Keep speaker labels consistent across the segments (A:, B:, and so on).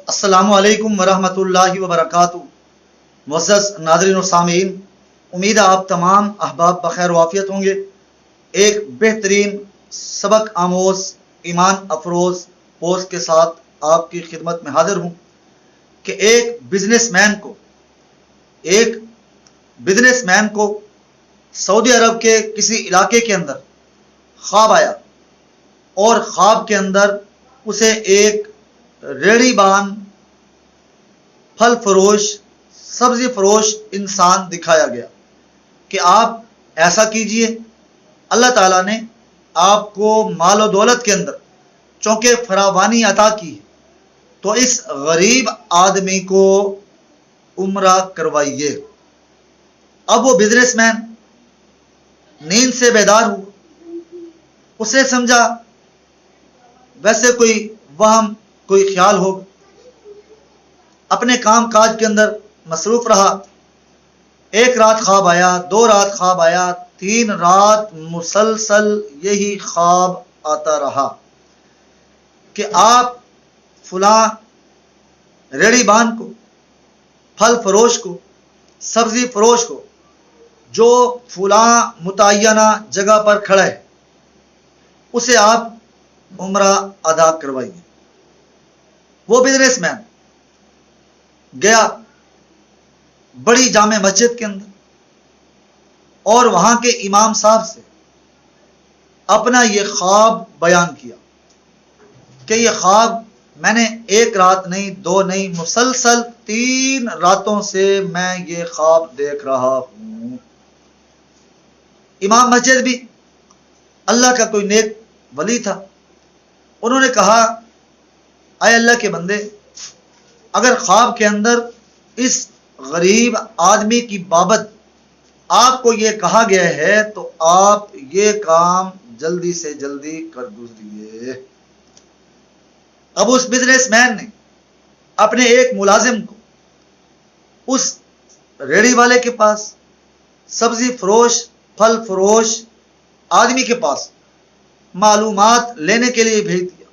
A: السلام علیکم ورحمۃ اللہ وبرکاتہ۔ معزز ناظرین و سامعین، امید ہے آپ تمام احباب بخیر وافیت ہوں گے۔ ایک بہترین سبق آموز ایمان افروز پوسٹ کے ساتھ آپ کی خدمت میں حاضر ہوں کہ ایک بزنس مین کو سعودی عرب کے کسی علاقے کے اندر خواب آیا، اور خواب کے اندر اسے ایک ریڑھی بان، پھل فروش، سبزی فروش انسان دکھایا گیا کہ آپ ایسا کیجئے، اللہ تعالیٰ نے آپ کو مال و دولت کے اندر چونکہ فراوانی عطا کی ہے، تو اس غریب آدمی کو عمرہ کروائیے۔ اب وہ بزنس مین نیند سے بیدار ہوا، اس نے سمجھا ویسے کوئی وہم، کوئی خیال ہوگا، اپنے کام کاج کے اندر مصروف رہا۔ ایک رات خواب آیا، 2 رات خواب آیا، 3 رات مسلسل یہی خواب آتا رہا کہ آپ فلاں ریڑھی بان کو، پھل فروش کو، سبزی فروش کو، جو فلاں متعینہ جگہ پر کھڑا ہے، اسے آپ عمرہ ادا کروائیے۔ وہ بزنس مین گیا بڑی جامع مسجد کے اندر، اور وہاں کے امام صاحب سے اپنا یہ خواب بیان کیا کہ یہ خواب میں نے 1 رات نہیں، 2 نہیں، مسلسل 3 راتوں سے میں یہ خواب دیکھ رہا ہوں۔ امام مسجد بھی اللہ کا کوئی نیک ولی تھا، انہوں نے کہا، اے اللہ کے بندے، اگر خواب کے اندر اس غریب آدمی کی بابت آپ کو یہ کہا گیا ہے تو آپ یہ کام جلدی سے جلدی کر گزریے۔ اب اس بزنس مین نے اپنے ایک ملازم کو اس ریڑھی والے کے پاس، سبزی فروش، پھل فروش آدمی کے پاس معلومات لینے کے لیے بھیج دیا۔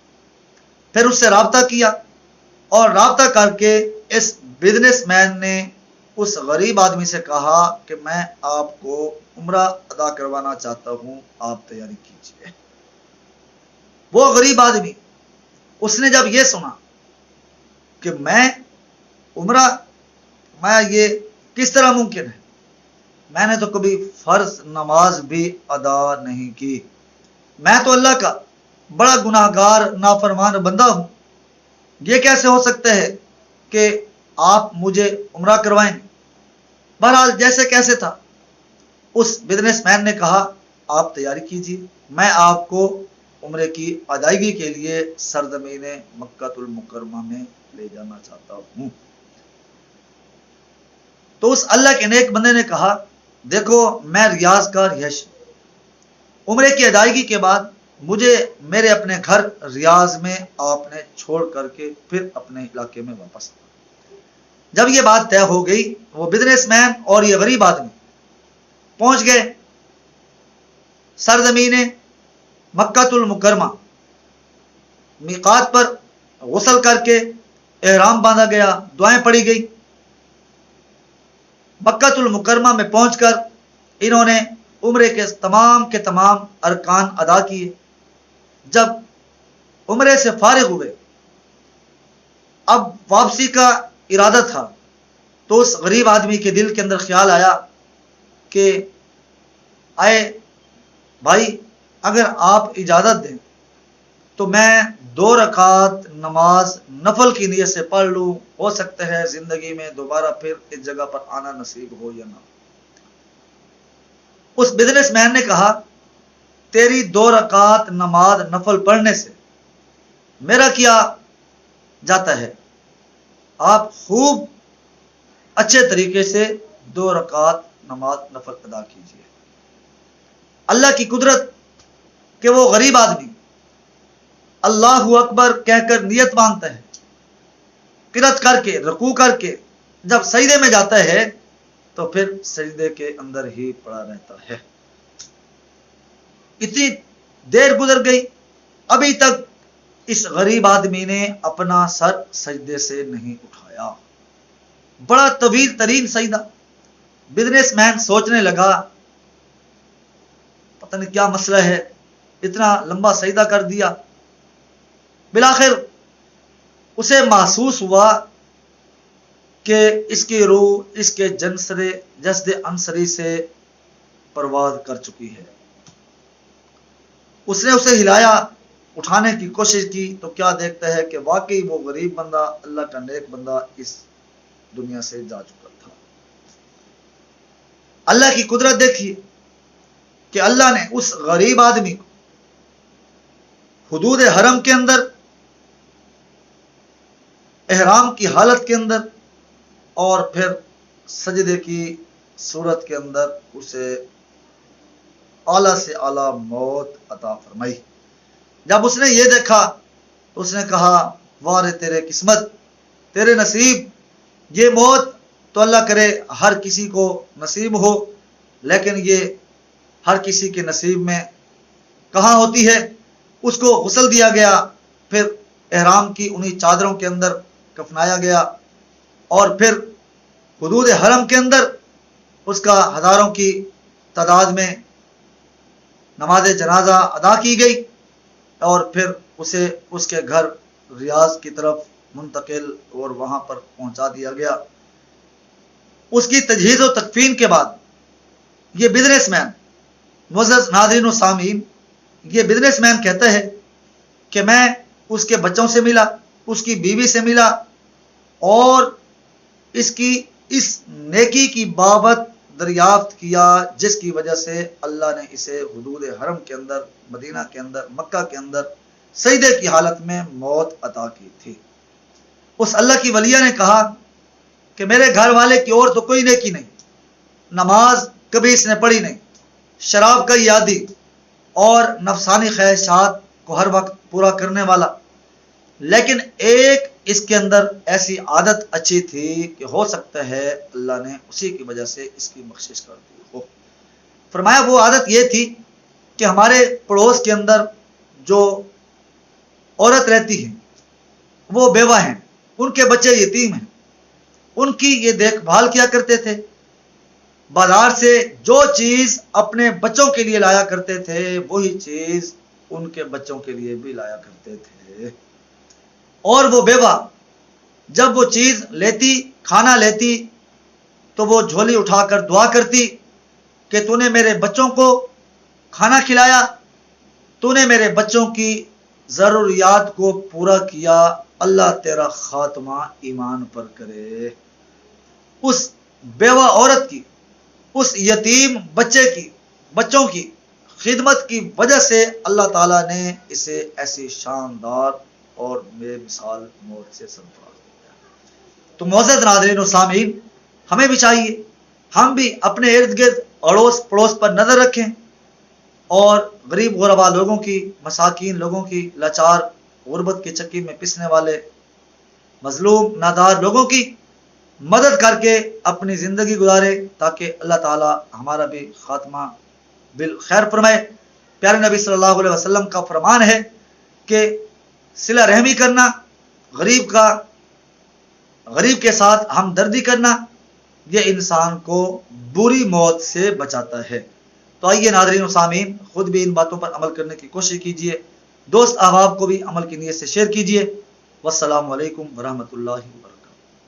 A: پھر اس سے رابطہ کیا، اور رابطہ کر کے اس بزنس مین نے اس غریب آدمی سے کہا کہ میں آپ کو عمرہ ادا کروانا چاہتا ہوں، آپ تیاری کیجیے۔ وہ غریب آدمی، اس نے جب یہ سنا کہ میں یہ کس طرح ممکن ہے، میں نے تو کبھی فرض نماز بھی ادا نہیں کی، میں تو اللہ کا بڑا گناہ گار نافرمان بندہ ہوں، یہ کیسے ہو سکتا ہے کہ آپ مجھے عمرہ کروائیں گے؟ بہرحال جیسے کیسے تھا، اس بزنس مین نے کہا آپ تیاری کیجیے، میں آپ کو عمرے کی ادائیگی کے لیے سرزمین مکہ المکرمہ میں لے جانا چاہتا ہوں۔ تو اس اللہ کے نیک بندے نے کہا، دیکھو میں ریاض کا رہائشی، عمرے کی ادائیگی کے بعد مجھے میرے اپنے گھر ریاض میں آپ نے چھوڑ کر کے پھر اپنے علاقے میں واپس آنا۔ جب یہ بات طے ہو گئی، وہ بزنس مین اور یہ غریب آدمی پہنچ گئے سرزمین مکہ المکرمہ۔ میقات پر غسل کر کے احرام باندھا گیا، دعائیں پڑھی گئی۔ مکہ المکرمہ میں پہنچ کر انہوں نے عمرے کے تمام ارکان ادا کیے۔ جب عمرے سے فارغ ہوئے، اب واپسی کا ارادہ تھا، تو اس غریب آدمی کے دل کے اندر خیال آیا کہ اے بھائی، اگر آپ اجازت دیں تو میں 2 رکعت نماز نفل کی نیت سے پڑھ لوں، ہو سکتا ہے زندگی میں دوبارہ پھر اس جگہ پر آنا نصیب ہو یا نہ۔ اس بزنس مین نے کہا، تیری 2 رکعت نماز نفل پڑھنے سے میرا کیا جاتا ہے، آپ خوب اچھے طریقے سے 2 رکعت نماز نفل ادا کیجیے۔ اللہ کی قدرت کہ وہ غریب آدمی اللہ اکبر کہہ کر نیت مانتا ہے، قرات کر کے، رکوع کر کے جب سجدے میں جاتا ہے تو پھر سجدے کے اندر ہی پڑا رہتا ہے۔ اتنی دیر گزر گئی، ابھی تک اس غریب آدمی نے اپنا سر سجدے سے نہیں اٹھایا. بڑا طویل ترین سجدہ. بزنس مین سوچنے لگا پتہ نہیں کیا مسئلہ ہے، اتنا لمبا سجدہ کر دیا. بالآخر اسے محسوس ہوا کہ اس کی روح اس کے جسد انصری سے پرواز کر چکی ہے. اس نے اسے ہلایا، اٹھانے کی کوشش کی تو کیا دیکھتا ہے کہ واقعی وہ غریب بندہ، اللہ کا نیک بندہ اس دنیا سے جا چکا تھا. اللہ کی قدرت دیکھیے کہ اللہ نے اس غریب آدمی کو حدود حرم کے اندر، احرام کی حالت کے اندر اور پھر سجدے کی صورت کے اندر اسے اعلیٰ سے اعلیٰ موت عطا فرمائی. جب اس نے یہ دیکھا تو اس نے کہا واہ تیرے قسمت، تیرے نصیب. یہ موت تو اللہ کرے ہر کسی کو نصیب ہو، لیکن یہ ہر کسی کے نصیب میں کہاں ہوتی ہے. اس کو غسل دیا گیا، پھر احرام کی انہی چادروں کے اندر کفنایا گیا اور پھر حدود حرم کے اندر اس کا ہزاروں کی تعداد میں نماز جنازہ ادا کی گئی اور پھر اسے اس کے گھر ریاض کی طرف منتقل اور وہاں پر پہنچا دیا گیا. اس کی تجہیز و تکفین کے بعد یہ بزنس مین، معزز ناظرین و سامعین، یہ بزنس مین کہتا ہے کہ میں اس کے بچوں سے ملا، اس کی بیوی سے ملا اور اس کی اس نیکی کی بابت دریافت کیا جس کی وجہ سے اللہ نے اسے حدود حرم کے اندر، مدینہ کے اندر، مکہ کے اندر سجدے کی حالت میں موت عطا کی تھی. اس اللہ کی ولیہ نے کہا کہ میرے گھر والے کی اور تو کوئی نیکی نہیں، نماز کبھی اس نے پڑھی نہیں، شراب کا عادی اور نفسانی خواہشات کو ہر وقت پورا کرنے والا، لیکن ایک اس کے اندر ایسی عادت اچھی تھی کہ ہو سکتا ہے اللہ نے اسی کی وجہ سے اس کی بخشش کر دی ہو. فرمایا وہ عادت یہ تھی کہ ہمارے پڑوس کے اندر جو عورت رہتی ہے وہ بیوہ ہیں، ان کے بچے یتیم ہیں، ان کی یہ دیکھ بھال کیا کرتے تھے. بازار سے جو چیز اپنے بچوں کے لیے لایا کرتے تھے وہی چیز ان کے بچوں کے لیے بھی لایا کرتے تھے. اور وہ بیوہ جب وہ چیز لیتی، کھانا لیتی، تو وہ جھولی اٹھا کر دعا کرتی کہ تو نے میرے بچوں کو کھانا کھلایا، تو نے میرے بچوں کی ضروریات کو پورا کیا، اللہ تیرا خاتمہ ایمان پر کرے. اس بیوہ عورت کی، اس یتیم بچوں کی خدمت کی وجہ سے اللہ تعالیٰ نے اسے ایسی شاندار اور بے مثال موت سے سرفراز کیا. تو معزز ناظرین و سامعین، ہمیں بھی چاہیے ہم بھی اپنے ارد گرد اڑوس پڑوس پر نظر رکھیں اور غریب غربا لوگوں کی، مساکین لوگوں کی، لاچار غربت کی چکی میں پسنے والے مظلوم نادار لوگوں کی مدد کر کے اپنی زندگی گزارے تاکہ اللہ تعالی ہمارا بھی خاتمہ بالخیر فرمائے. پیارے نبی صلی اللہ علیہ وسلم کا فرمان ہے کہ صلہ رحمی کرنا، غریب کے ساتھ ہمدردی کرنا، یہ انسان کو بری موت سے بچاتا ہے. تو آئیے ناظرین و سامعین، خود بھی ان باتوں پر عمل کرنے کی کوشش کیجیے، دوست احباب کو بھی عمل کی نیت سے شیئر کیجیے. والسلام علیکم ورحمۃ اللہ وبرکاتہ.